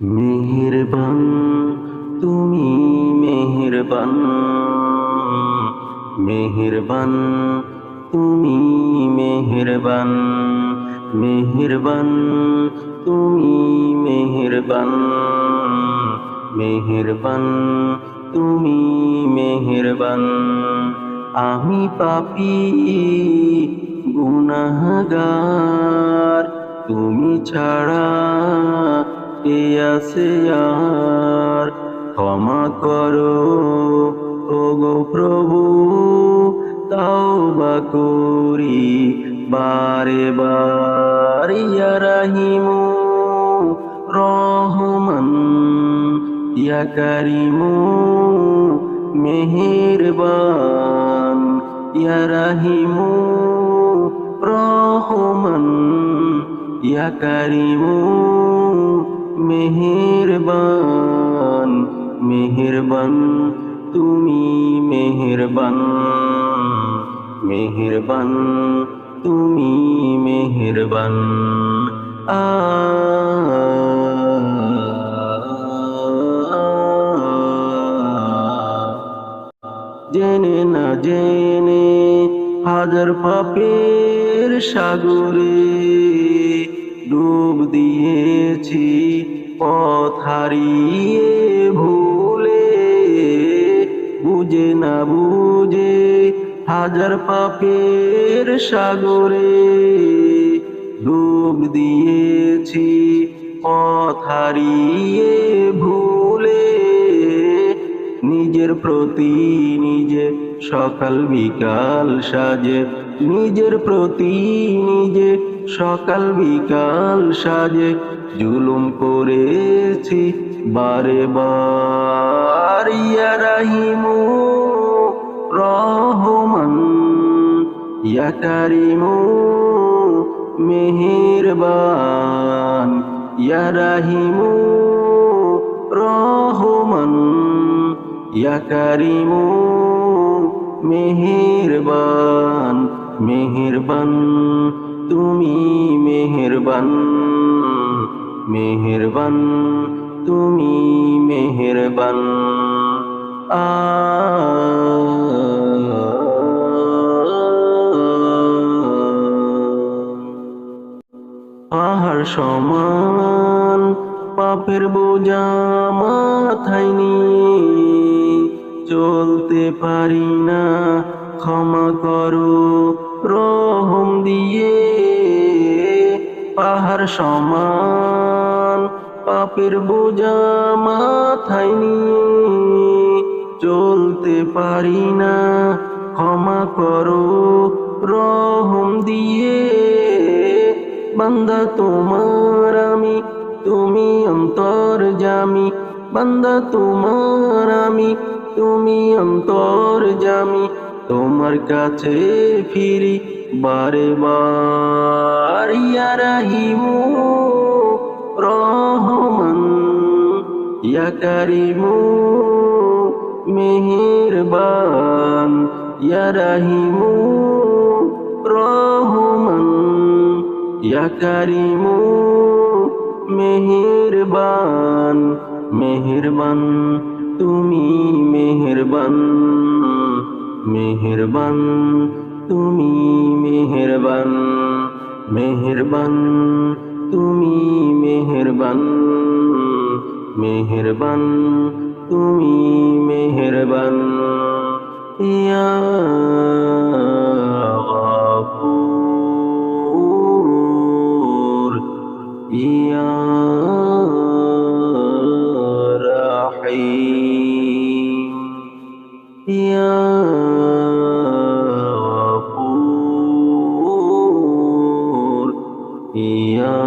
মেহেরবান তুমি মেহেরবান, মেহেরবান তুমি মেহেরবান, মেহেরবান তুমি মেহেরবান, মেহেরবান তুমি মেহেরবান। আমি পাপী গুনাহগার, তুমি ছাড়া কে আছে আর। ক্ষমা করো ওগো প্রভু, তাওবা করি বারে বার। ইয়া রাহিমু রহমান, ইয়া কারিমু মেহেরবান, ইয়া রাহিমু রহমান, ইয়া কারিমু মেহেরবান, মেহেরবান তুমি মেহেরবান, মেহেরবান তুমি মেহেরবান। আ জেনে না জেনে হাজার পাপের সাগরে ডুব দিয়েছি পথ হারিয়ে ভুলে। বুঝে না বুঝে হাজার পাপের সাগরে ডুব দিয়েছি পথ হারিয়ে ভুলে। নিজের প্রতি নিজে সকাল বিকাল সাজে, নিজের প্রতি নিজে সকাল বিকাল সাজে জুলুম করেছি বারে বার। ইয়া রাহিমু রহমান, ইয়া কারিমু মেহেরবান, ইয়া রাহিমু রহমান, ইয়া কারিমু মেহেরবান, মেহেরবান তুমি মেহেরবান, মেহেরবান তুমি মেহেরবান। আ পাহাড় সমান পাপের বোঝা মাথায় নিয়ে চলতে পারি না, ক্ষমা করো রহম দিয়ে। পাহাড় সমান পাপের বোঝা মাথায় নিয়ে চলতে পারি না, ক্ষমা করো রহম দিয়ে। বান্দা তোমার আমি, তুমি অন্তর্যামী, বান্দা তোমার আমি, তুমি অন্তর্যামী। তোমার কাছে ফিরি বারে বার। ইয়া রাহিমু রহমান, ইয়া কারিমু মেহেরবান, ইয়া রাহিমু রহমান, ইয়া কারিমু মেহেরবান, মেহেরবান তুমি মেহেরবান, মেহেরবান তুমি মেহেরবান, মেহেরবান তুমি মেহেরবান, মেহেরবান তুমি মেহেরবান। ইয়া গাফুর, ইয়া রাহিম, ইয়া গাফুর, ইয়া